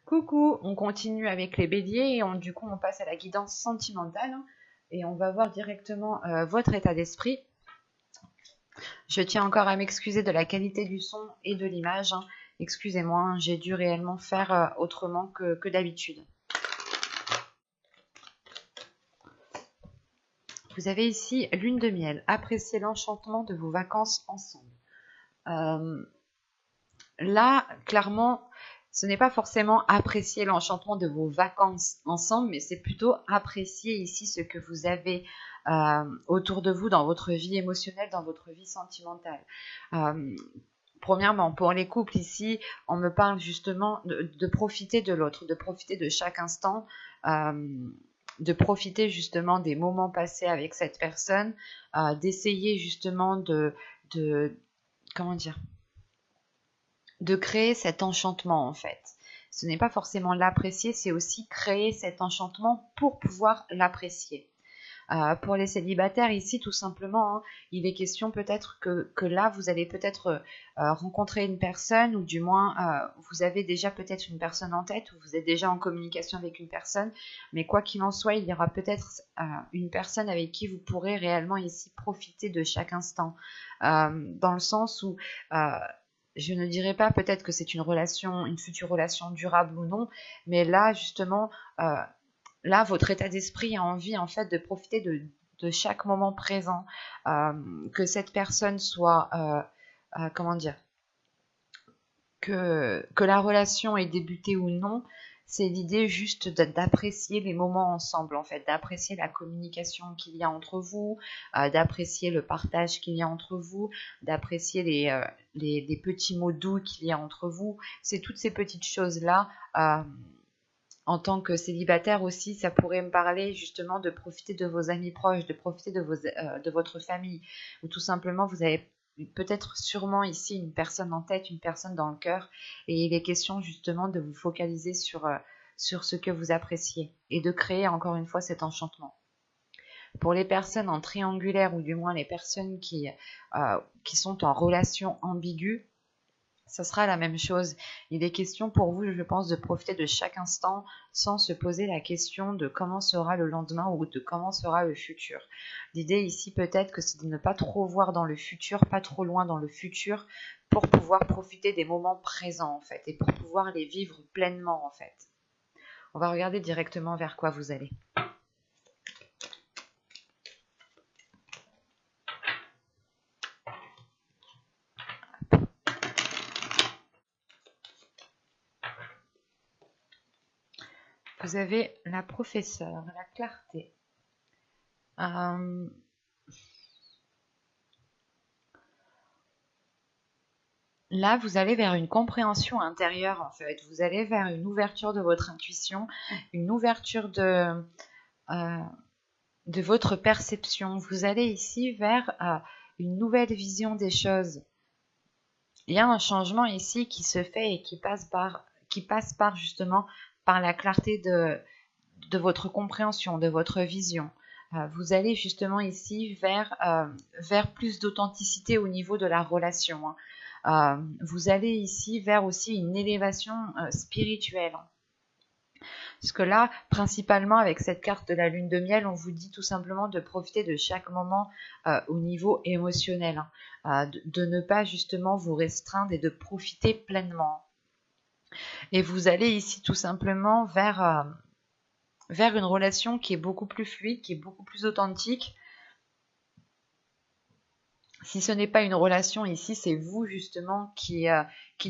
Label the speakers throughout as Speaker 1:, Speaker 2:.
Speaker 1: Coucou, on continue avec les béliers et du coup on passe à la guidance sentimentale et on va voir directement votre état d'esprit. Je tiens encore à m'excuser de la qualité du son et de l'image. Excusez-moi, j'ai dû réellement faire autrement que d'habitude. Vous avez ici lune de miel. Appréciez l'enchantement de vos vacances ensemble. Là, clairement, ce n'est pas forcément apprécier l'enchantement de vos vacances ensemble, mais c'est plutôt apprécier ici ce que vous avez autour de vous dans votre vie émotionnelle, dans votre vie sentimentale. Premièrement, pour les couples ici, on me parle justement de profiter de l'autre, de profiter de chaque instant, de profiter justement des moments passés avec cette personne, d'essayer justement comment dire, de créer cet enchantement en fait. Ce n'est pas forcément l'apprécier, c'est aussi créer cet enchantement pour pouvoir l'apprécier. Pour les célibataires ici, tout simplement, il est question peut-être que là, vous allez peut-être rencontrer une personne, ou du moins, vous avez déjà peut-être une personne en tête, ou vous êtes déjà en communication avec une personne, mais quoi qu'il en soit, il y aura peut-être une personne avec qui vous pourrez réellement ici profiter de chaque instant, dans le sens où je ne dirais pas peut-être que c'est une future relation durable ou non, mais là, justement, là, votre état d'esprit a envie, en fait, de profiter de chaque moment présent, que cette personne soit, comment dire, que la relation ait débuté ou non, c'est l'idée juste d'apprécier les moments ensemble, en fait, d'apprécier la communication qu'il y a entre vous, d'apprécier le partage qu'il y a entre vous, d'apprécier les petits mots doux qu'il y a entre vous. C'est toutes ces petites choses-là. En tant que célibataire aussi, ça pourrait me parler justement de profiter de vos amis proches, de profiter de votre famille, ou tout simplement vous avez peut-être sûrement ici une personne en tête, une personne dans le cœur, et il est question justement de vous focaliser sur ce que vous appréciez et de créer encore une fois cet enchantement. Pour les personnes en triangulaire ou du moins les personnes qui sont en relation ambiguë, ça sera la même chose. Il est question pour vous, je pense, de profiter de chaque instant sans se poser la question de comment sera le lendemain ou de comment sera le futur. L'idée ici peut-être que c'est de ne pas trop voir dans le futur, pas trop loin dans le futur, pour pouvoir profiter des moments présents en fait et pour pouvoir les vivre pleinement en fait. On va regarder directement vers quoi vous allez. Vous avez la professeure, la clarté. Là, vous allez vers une compréhension intérieure, en fait. Vous allez vers une ouverture de votre intuition, une ouverture de votre perception. Vous allez ici vers une nouvelle vision des choses. Il y a un changement ici qui se fait et qui passe par justement par la clarté de votre compréhension, de votre vision. Vous allez justement ici vers plus d'authenticité au niveau de la relation. Vous allez ici vers aussi une élévation spirituelle. Parce que là, principalement avec cette carte de la lune de miel, on vous dit tout simplement de profiter de chaque moment au niveau émotionnel, de ne pas justement vous restreindre et de profiter pleinement. Et vous allez ici tout simplement vers une relation qui est beaucoup plus fluide, qui est beaucoup plus authentique. Si ce n'est pas une relation ici, c'est vous justement qui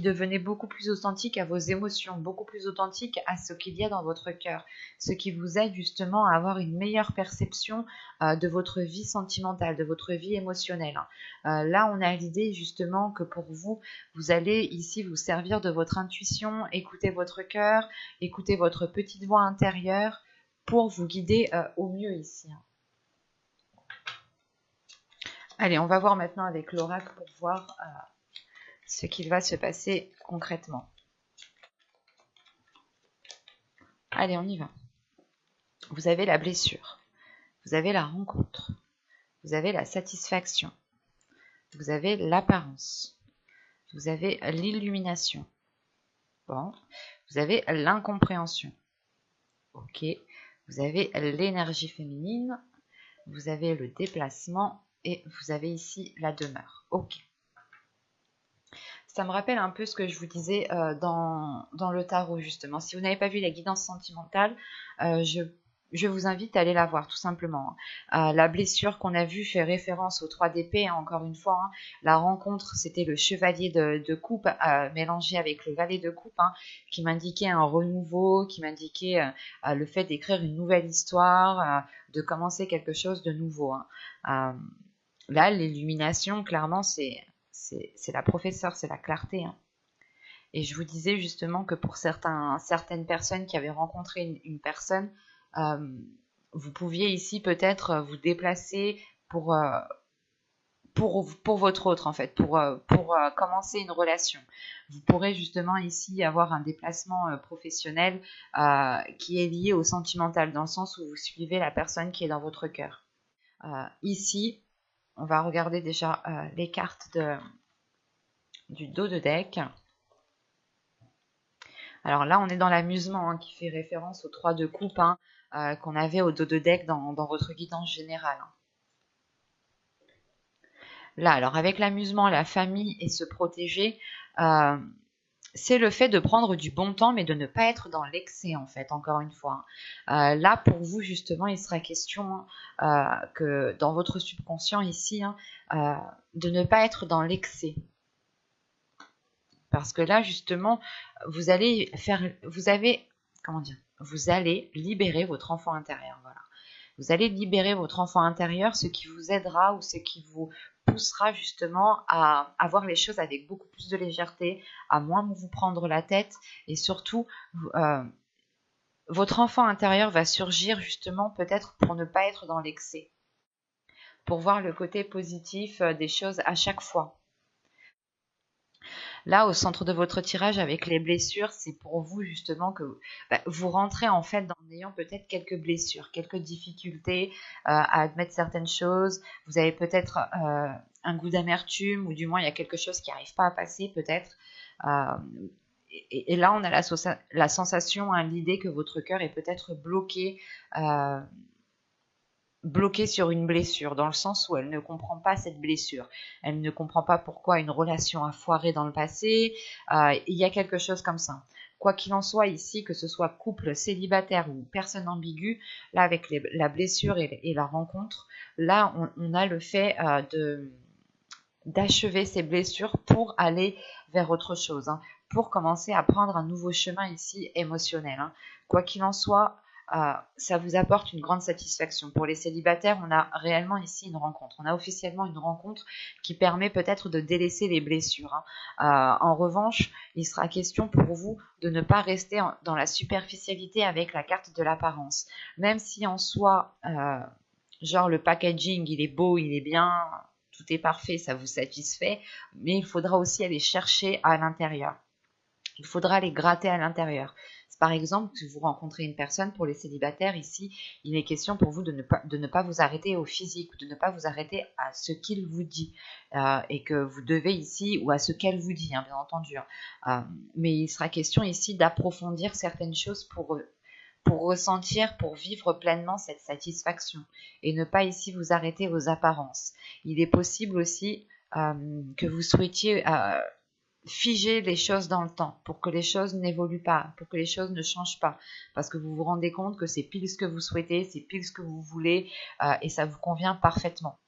Speaker 1: devenez beaucoup plus authentique à vos émotions, beaucoup plus authentique à ce qu'il y a dans votre cœur, ce qui vous aide justement à avoir une meilleure perception de votre vie sentimentale, de votre vie émotionnelle. Là, on a l'idée justement que pour vous, vous allez ici vous servir de votre intuition, écouter votre cœur, écouter votre petite voix intérieure pour vous guider au mieux ici. Allez, on va voir maintenant avec l'oracle pour voir ce qu'il va se passer concrètement. Allez, on y va. Vous avez la blessure, vous avez la rencontre, vous avez la satisfaction, vous avez l'apparence, vous avez l'illumination. Bon, Vous avez l'incompréhension. Ok. Vous avez l'énergie féminine. Vous avez le déplacement. Et vous avez ici la demeure. Ok. Ça me rappelle un peu ce que je vous disais dans le tarot, justement. Si vous n'avez pas vu la guidance sentimentale, je vous invite à aller la voir, tout simplement. La blessure qu'on a vue fait référence aux 3 d'épée, hein, encore une fois. Hein. La rencontre, c'était le chevalier de coupe mélangé avec le valet de coupe, hein, qui m'indiquait un renouveau, qui m'indiquait le fait d'écrire une nouvelle histoire, de commencer quelque chose de nouveau. Hein. Là, l'illumination, clairement, c'est la professeure, c'est la clarté. Hein. Et je vous disais justement que pour certaines personnes qui avaient rencontré une personne, vous pouviez ici peut-être vous déplacer pour votre autre, en fait, pour commencer une relation. Vous pourrez justement ici avoir un déplacement professionnel qui est lié au sentimental, dans le sens où vous suivez la personne qui est dans votre cœur. Ici, on va regarder déjà les cartes du dos de deck. Alors là, on est dans l'amusement, hein, qui fait référence aux 3 de coupe, hein, qu'on avait au dos de deck dans votre guidance générale. Hein. Là, alors avec l'amusement, la famille et se protéger, c'est le fait de prendre du bon temps, mais de ne pas être dans l'excès, en fait, encore une fois. Hein. Là, pour vous, justement, il sera question que dans votre subconscient ici, hein, de ne pas être dans l'excès. Parce que là, justement, vous allez libérer votre enfant intérieur. Voilà. Vous allez libérer votre enfant intérieur, ce qui vous aidera ou ce qui vous poussera justement à voir les choses avec beaucoup plus de légèreté, à moins vous prendre la tête, et surtout, votre enfant intérieur va surgir justement peut-être pour ne pas être dans l'excès, pour voir le côté positif des choses à chaque fois. Là, au centre de votre tirage avec les blessures, c'est pour vous justement que vous rentrez en fait en ayant peut-être quelques blessures, quelques difficultés à admettre certaines choses. Vous avez peut-être un goût d'amertume, ou du moins il y a quelque chose qui n'arrive pas à passer peut-être. Et là, on a la sensation, hein, l'idée que votre cœur est peut-être bloqué sur une blessure, dans le sens où elle ne comprend pas cette blessure. Elle ne comprend pas pourquoi une relation a foiré dans le passé. Il y a quelque chose comme ça. Quoi qu'il en soit ici, que ce soit couple célibataire ou personne ambiguë, là avec la blessure et la rencontre, là on a le fait d'achever ces blessures pour aller vers autre chose, hein, pour commencer à prendre un nouveau chemin ici émotionnel. Hein. Quoi qu'il en soit, ça vous apporte une grande satisfaction. Pour les célibataires, on a réellement ici une rencontre. On a officiellement une rencontre qui permet peut-être de délaisser les blessures. Hein. En revanche, il sera question pour vous de ne pas rester dans la superficialité avec la carte de l'apparence. Même si en soi, genre le packaging, il est beau, il est bien, tout est parfait, ça vous satisfait, mais il faudra aussi aller chercher à l'intérieur. Il faudra aller gratter à l'intérieur. Par exemple, si vous rencontrez une personne, pour les célibataires ici, il est question pour vous de ne pas vous arrêter au physique, de ne pas vous arrêter à ce qu'il vous dit, et que vous devez ici, ou à ce qu'elle vous dit, hein, bien entendu. Hein. Mais il sera question ici d'approfondir certaines choses pour ressentir, pour vivre pleinement cette satisfaction, et ne pas ici vous arrêter aux apparences. Il est possible aussi que vous souhaitiez figer les choses dans le temps, pour que les choses n'évoluent pas, pour que les choses ne changent pas, parce que vous vous rendez compte que c'est pile ce que vous souhaitez, c'est pile ce que vous voulez, et ça vous convient parfaitement.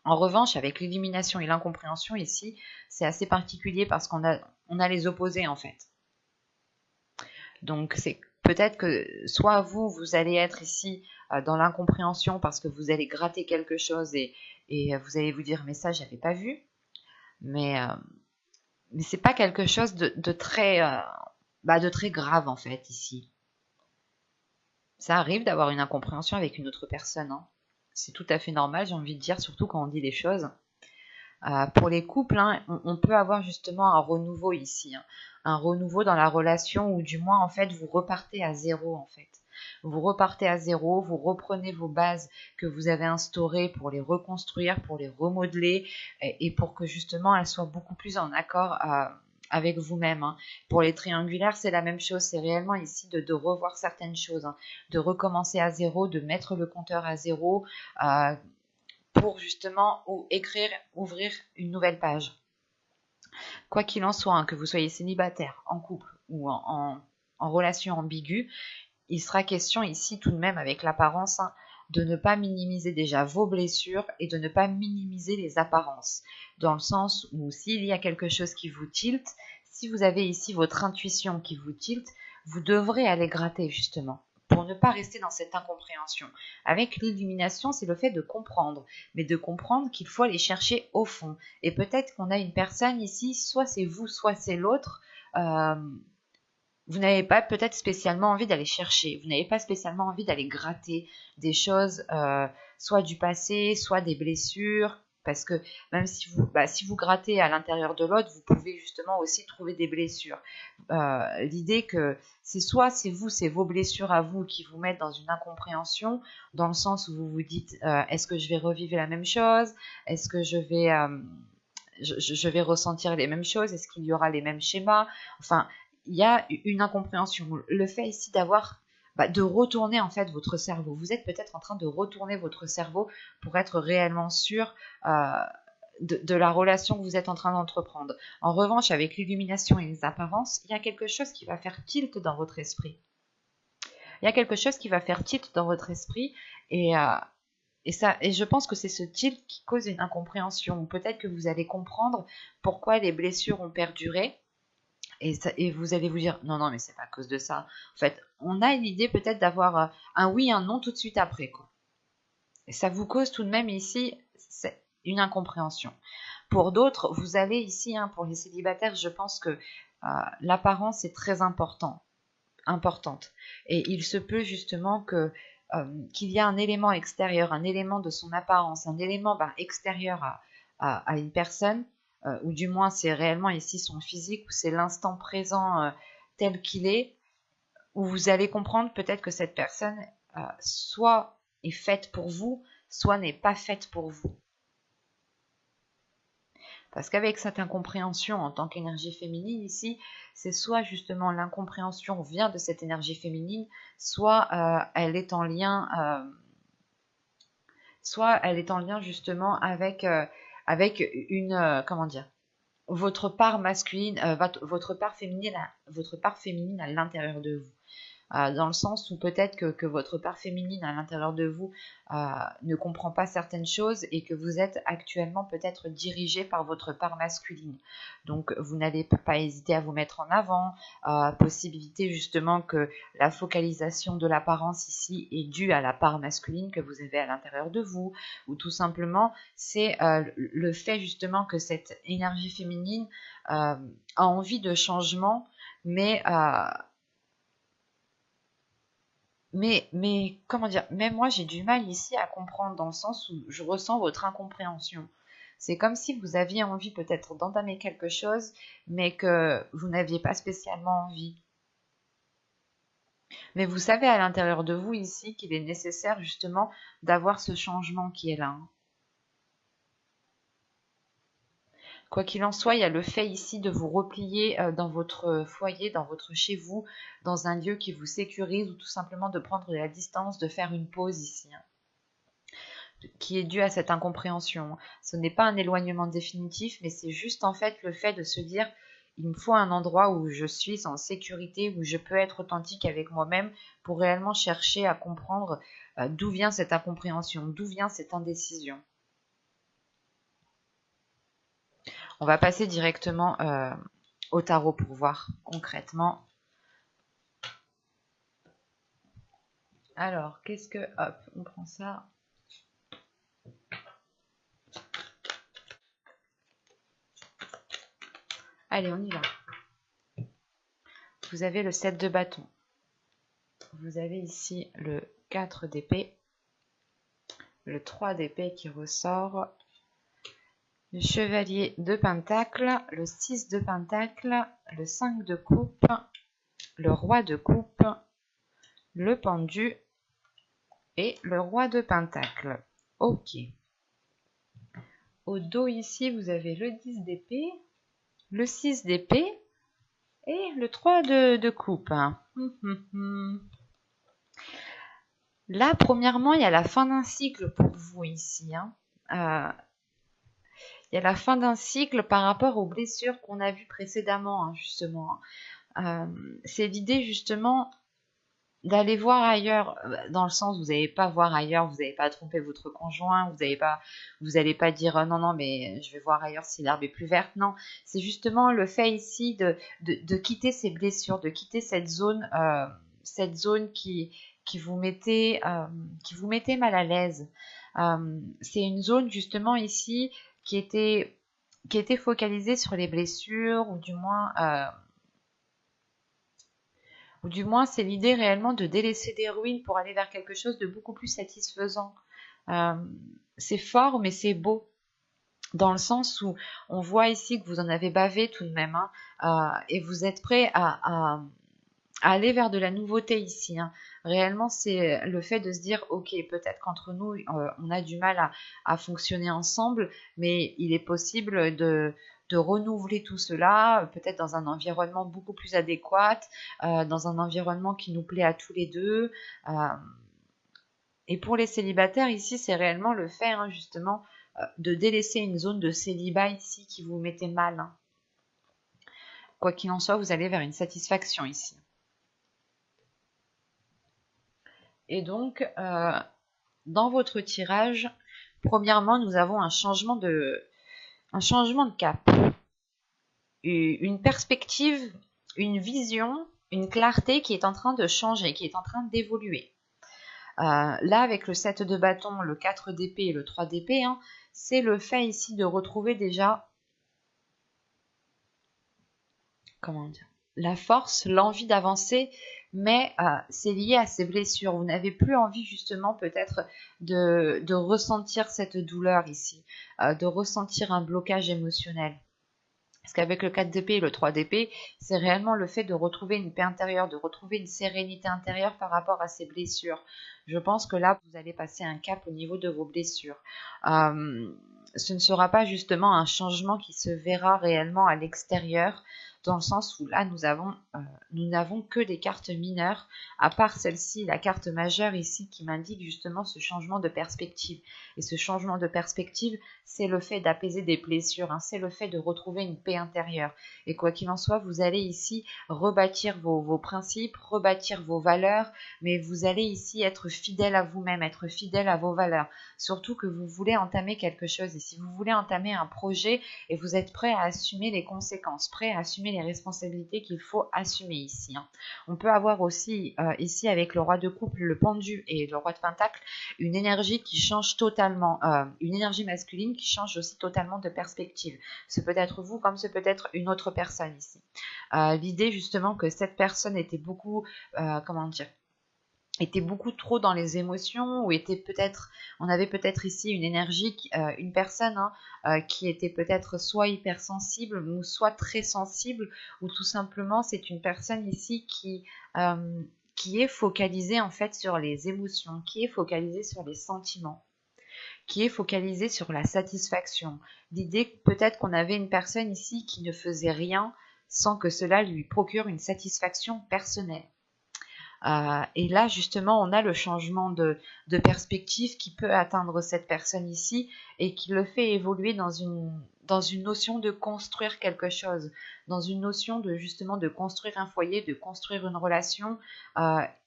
Speaker 1: En revanche, avec l'élimination et l'incompréhension ici, c'est assez particulier parce qu'on a les opposés en fait. Donc c'est peut-être que soit vous allez être ici dans l'incompréhension parce que vous allez gratter quelque chose et vous allez vous dire mais ça j'avais pas vu, mais c'est pas quelque chose de très grave en fait ici. Ça arrive d'avoir une incompréhension avec une autre personne, hein. C'est tout à fait normal, j'ai envie de dire, surtout quand on dit les choses. Pour les couples, hein, on peut avoir justement un renouveau ici, hein. Un renouveau dans la relation, ou du moins en fait vous repartez à zéro en fait. Vous repartez à zéro, vous reprenez vos bases que vous avez instaurées pour les reconstruire, pour les remodeler, et pour que justement elles soient beaucoup plus en accord avec vous-même, hein. Pour les triangulaires, c'est la même chose. C'est réellement ici de revoir certaines choses, hein, de recommencer à zéro, de mettre le compteur à zéro pour justement ouvrir une nouvelle page. Quoi qu'il en soit, hein, que vous soyez célibataire, en couple ou en relation ambiguë, il sera question ici tout de même avec l'apparence, hein, de ne pas minimiser déjà vos blessures et de ne pas minimiser les apparences. Dans le sens où s'il y a quelque chose qui vous tilte, si vous avez ici votre intuition qui vous tilte, vous devrez aller gratter justement pour ne pas rester dans cette incompréhension. Avec l'illumination, c'est le fait de comprendre, mais de comprendre qu'il faut aller chercher au fond. Et peut-être qu'on a une personne ici, soit c'est vous, soit c'est l'autre, vous n'avez pas peut-être spécialement envie d'aller chercher, vous n'avez pas spécialement envie d'aller gratter des choses, soit du passé, soit des blessures, parce que même si vous grattez à l'intérieur de l'autre, vous pouvez justement aussi trouver des blessures. L'idée que soit c'est vous, c'est vos blessures à vous qui vous mettent dans une incompréhension, dans le sens où vous vous dites, est-ce que je vais revivre la même chose? Est-ce que je vais ressentir les mêmes choses? Est-ce qu'il y aura les mêmes schémas? Enfin, il y a une incompréhension. Le fait ici de retourner en fait votre cerveau. Vous êtes peut-être en train de retourner votre cerveau pour être réellement sûr de la relation que vous êtes en train d'entreprendre. En revanche, avec l'illumination et les apparences, il y a quelque chose qui va faire tilt dans votre esprit. Il y a quelque chose qui va faire tilt dans votre esprit et je pense que c'est ce tilt qui cause une incompréhension. Peut-être que vous allez comprendre pourquoi les blessures ont perduré. Et vous allez vous dire, non, mais c'est pas à cause de ça. En fait, on a l'idée peut-être d'avoir un oui, un non tout de suite après, quoi. Et ça vous cause tout de même ici une incompréhension. Pour d'autres, vous allez ici, hein, pour les célibataires, je pense que l'apparence est très importante. Et il se peut justement qu'il y a un élément extérieur, un élément de son apparence, un élément extérieur à une personne, ou du moins c'est réellement ici son physique, ou c'est l'instant présent tel qu'il est, où vous allez comprendre peut-être que cette personne soit est faite pour vous, soit n'est pas faite pour vous. Parce qu'avec cette incompréhension en tant qu'énergie féminine ici, c'est soit justement l'incompréhension vient de cette énergie féminine, soit elle est en lien justement avec comment dire, votre part masculine, votre part féminine à l'intérieur de vous. Dans le sens où peut-être que votre part féminine à l'intérieur de vous ne comprend pas certaines choses et que vous êtes actuellement peut-être dirigé par votre part masculine. Donc vous n'allez pas hésiter à vous mettre en avant, possibilité justement que la focalisation de l'apparence ici est due à la part masculine que vous avez à l'intérieur de vous, ou tout simplement c'est le fait justement que cette énergie féminine a envie de changement, mais comment dire, même moi j'ai du mal ici à comprendre dans le sens où je ressens votre incompréhension. C'est comme si vous aviez envie peut-être d'entamer quelque chose, mais que vous n'aviez pas spécialement envie. Mais vous savez à l'intérieur de vous ici qu'il est nécessaire justement d'avoir ce changement qui est là. Quoi qu'il en soit, il y a le fait ici de vous replier dans votre foyer, dans votre chez vous, dans un lieu qui vous sécurise, ou tout simplement de prendre de la distance, de faire une pause ici, hein, qui est due à cette incompréhension. Ce n'est pas un éloignement définitif, mais c'est juste en fait le fait de se dire, il me faut un endroit où je suis en sécurité, où je peux être authentique avec moi-même pour réellement chercher à comprendre d'où vient cette incompréhension, d'où vient cette indécision. On va passer directement au tarot pour voir concrètement. Alors, qu'est-ce que... Hop, on prend ça. Allez, on y va. Vous avez le 7 de bâton. Vous avez ici le 4 d'épée. Le 3 d'épée qui ressort. Le chevalier de pentacle. Le 6 de pentacle. Le 5 de coupe. Le roi de coupe. Le pendu. Et le roi de pentacle. Ok. Au dos ici, vous avez le 10 d'épée. le 6 d'épée et le 3 de coupe. Là, premièrement, il y a la fin d'un cycle pour vous ici. Il y a la fin d'un cycle par rapport aux blessures qu'on a vues précédemment, justement. C'est l'idée, justement, d'aller voir ailleurs, dans le sens, vous n'allez pas voir ailleurs, vous n'allez pas tromper votre conjoint, vous n'allez pas dire non, non, mais je vais voir ailleurs si l'herbe est plus verte. Non, c'est justement le fait ici de quitter ces blessures, de quitter cette zone qui vous mettait mal à l'aise. C'est une zone justement ici qui était focalisée sur les blessures, ou du moins c'est l'idée réellement de délaisser des ruines pour aller vers quelque chose de beaucoup plus satisfaisant. C'est fort, mais c'est beau, dans le sens où on voit ici que vous en avez bavé tout de même, et vous êtes prêt à aller vers de la nouveauté ici. Réellement, c'est le fait de se dire, ok, peut-être qu'entre nous, on a du mal à fonctionner ensemble, mais il est possible de renouveler tout cela, peut-être dans un environnement beaucoup plus adéquat, dans un environnement qui nous plaît à tous les deux. Et pour les célibataires, ici, c'est réellement le fait, justement, de délaisser une zone de célibat ici qui vous mettait mal. Quoi qu'il en soit, vous allez vers une satisfaction ici. Et donc, dans votre tirage, premièrement, nous avons un changement de cap, une perspective, une vision, une clarté qui est en train de changer, qui est en train d'évoluer. Là, avec le 7 de bâton, le 4 d'épée et le 3 d'épée, c'est le fait ici de retrouver déjà, comment dire, la force, l'envie d'avancer, mais c'est lié à ces blessures. Vous n'avez plus envie justement peut-être de ressentir cette douleur ici, de ressentir un blocage émotionnel. Parce qu'avec le 4 d'épée et le 3 d'épée, c'est réellement le fait de retrouver une paix intérieure, de retrouver une sérénité intérieure par rapport à ces blessures. Je pense que là, vous allez passer un cap au niveau de vos blessures. Ce ne sera pas justement un changement qui se verra réellement à l'extérieur, dans le sens où là, nous n'avons que des cartes mineures, à part celle-ci, la carte majeure ici, qui m'indique justement ce changement de perspective. Et ce changement de perspective, c'est le fait d'apaiser des blessures, c'est le fait de retrouver une paix intérieure. Et quoi qu'il en soit, vous allez ici rebâtir vos principes, rebâtir vos valeurs, mais vous allez ici être fidèle à vous-même, être fidèle à vos valeurs. Surtout que vous voulez entamer quelque chose ici, vous voulez entamer un projet et vous êtes prêt à assumer les conséquences, prêt à assumer les responsabilités qu'il faut assumer ici. On peut avoir aussi ici avec le roi de coupe, le pendu et le roi de pentacle, une énergie qui change totalement, une énergie masculine qui change aussi totalement de perspective. Ce peut être vous comme ce peut être une autre personne ici. L'idée justement que cette personne était beaucoup, était beaucoup trop dans les émotions, ou on avait peut-être ici une énergie, une personne qui était peut-être soit hypersensible ou soit très sensible, ou tout simplement c'est une personne ici qui est focalisée en fait sur les émotions, qui est focalisée sur les sentiments, qui est focalisée sur la satisfaction. L'idée peut-être qu'on avait une personne ici qui ne faisait rien sans que cela lui procure une satisfaction personnelle. Et là, justement, on a le changement de perspective qui peut atteindre cette personne ici et qui le fait évoluer dans une notion de construire quelque chose, dans une notion de justement de construire un foyer, de construire une relation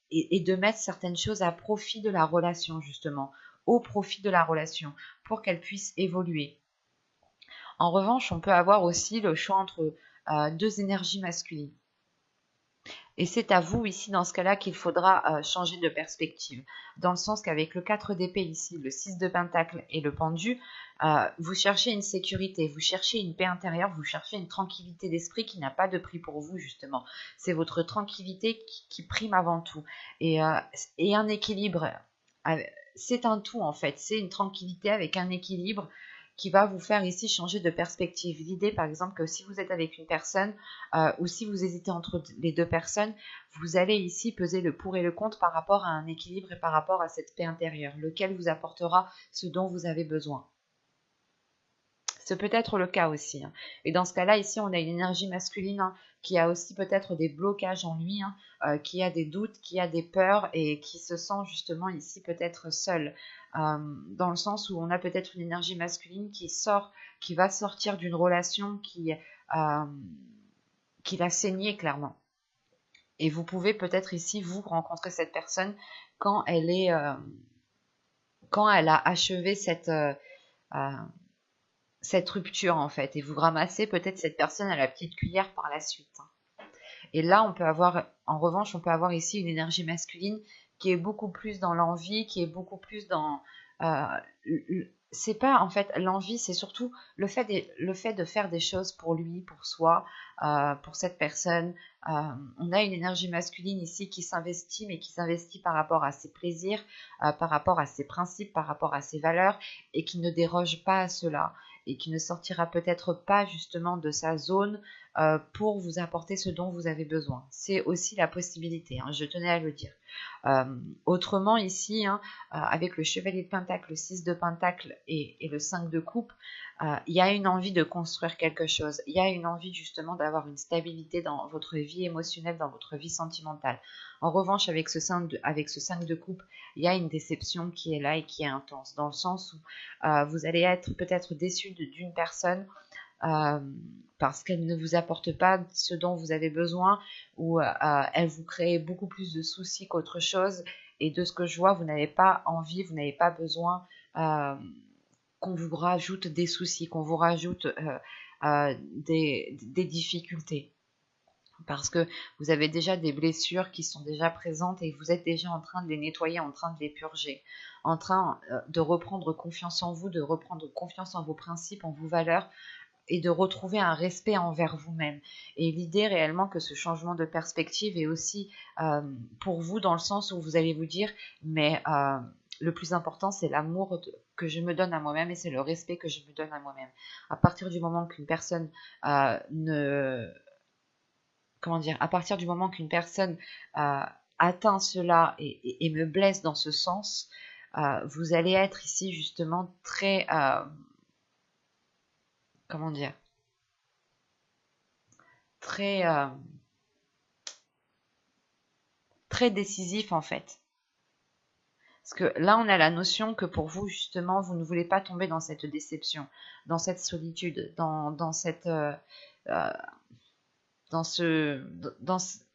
Speaker 1: et de mettre certaines choses à profit de la relation, justement, au profit de la relation, pour qu'elle puisse évoluer. En revanche, on peut avoir aussi le choix entre deux énergies masculines. Et c'est à vous ici, dans ce cas-là, qu'il faudra changer de perspective. Dans le sens qu'avec le 4 d'épée ici, le 6 de pentacle et le pendu, vous cherchez une sécurité, vous cherchez une paix intérieure, vous cherchez une tranquillité d'esprit qui n'a pas de prix pour vous, justement. C'est votre tranquillité qui prime avant tout. Et un équilibre, c'est un tout en fait. C'est une tranquillité avec un équilibre qui va vous faire ici changer de perspective. L'idée, par exemple, que si vous êtes avec une personne ou si vous hésitez entre les deux personnes, vous allez ici peser le pour et le contre par rapport à un équilibre et par rapport à cette paix intérieure, lequel vous apportera ce dont vous avez besoin. C'est peut-être le cas aussi, hein. Et dans ce cas-là, ici, on a une énergie masculine, hein, qui a aussi peut-être des blocages en lui, hein, qui a des doutes, qui a des peurs et qui se sent justement ici peut-être seul. Dans le sens où on a peut-être une énergie masculine qui va sortir d'une relation qui l'a saigné clairement. Et vous pouvez peut-être ici, vous, rencontrer cette personne quand quand elle a achevé euh, cette rupture en fait, et vous ramassez peut-être cette personne à la petite cuillère par la suite. Et là, en revanche, on peut avoir ici une énergie masculine qui est beaucoup plus dans l'envie, qui est beaucoup plus dans... Euh, c'est pas, en fait, l'envie, c'est surtout le fait de faire des choses pour lui, pour soi, pour cette personne. On a une énergie masculine ici qui s'investit, mais qui s'investit par rapport à ses plaisirs, par rapport à ses principes, par rapport à ses valeurs, et qui ne déroge pas à cela, et qui ne sortira peut-être pas justement de sa zone pour vous apporter ce dont vous avez besoin. C'est aussi la possibilité, hein, je tenais à le dire. Autrement, ici, hein, avec le chevalier de pentacle, le 6 de pentacle et le 5 de coupe, il y a une envie de construire quelque chose. Il y a une envie justement d'avoir une stabilité dans votre vie émotionnelle, dans votre vie sentimentale. En revanche, avec ce 5 de coupe, il y a une déception qui est là et qui est intense, dans le sens où vous allez être peut-être déçu d'une personne parce qu'elle ne vous apporte pas ce dont vous avez besoin, ou elle vous crée beaucoup plus de soucis qu'autre chose. Et de ce que je vois, vous n'avez pas envie, vous n'avez pas besoin qu'on vous rajoute des soucis, qu'on vous rajoute des difficultés. Parce que vous avez déjà des blessures qui sont déjà présentes et vous êtes déjà en train de les nettoyer, en train de les purger, en train de reprendre confiance en vous, de reprendre confiance en vos principes, en vos valeurs, et de retrouver un respect envers vous-même. Et l'idée réellement que ce changement de perspective est aussi pour vous, dans le sens où vous allez vous dire, mais le plus important, c'est l'amour que je me donne à moi-même, et c'est le respect que je me donne à moi-même. À partir du moment qu'une personne à partir du moment qu'une personne atteint cela et me blesse dans ce sens, vous allez être ici justement très, comment dire, très, très décisif en fait. Parce que là, on a la notion que pour vous, justement, vous ne voulez pas tomber dans cette déception, dans cette solitude, dans cette,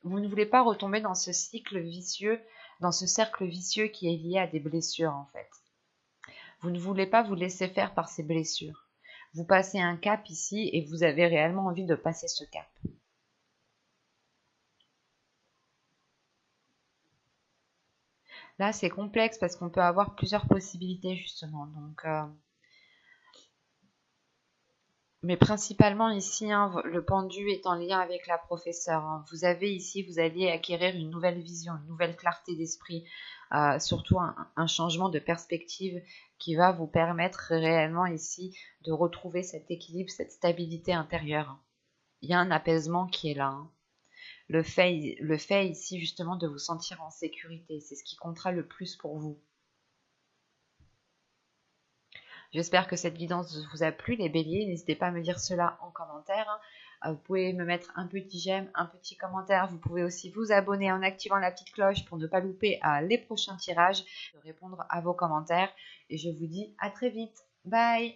Speaker 1: vous ne voulez pas retomber dans ce cycle vicieux, dans ce cercle vicieux qui est lié à des blessures en fait. Vous ne voulez pas vous laisser faire par ces blessures. Vous passez un cap ici et vous avez réellement envie de passer ce cap. Là, c'est complexe parce qu'on peut avoir plusieurs possibilités justement. Donc, mais principalement ici, hein, le pendu est en lien avec la professeure, hein. Vous allez acquérir une nouvelle vision, une nouvelle clarté d'esprit, surtout un changement de perspective qui va vous permettre réellement ici de retrouver cet équilibre, cette stabilité intérieure. Il y a un apaisement qui est là, hein. Le fait ici justement de vous sentir en sécurité, c'est ce qui comptera le plus pour vous. J'espère que cette guidance vous a plu, les béliers. N'hésitez pas à me dire cela en commentaire, hein. Vous pouvez me mettre un petit j'aime, un petit commentaire. Vous pouvez aussi vous abonner en activant la petite cloche pour ne pas louper les prochains tirages, de répondre à vos commentaires. Et je vous dis à très vite. Bye!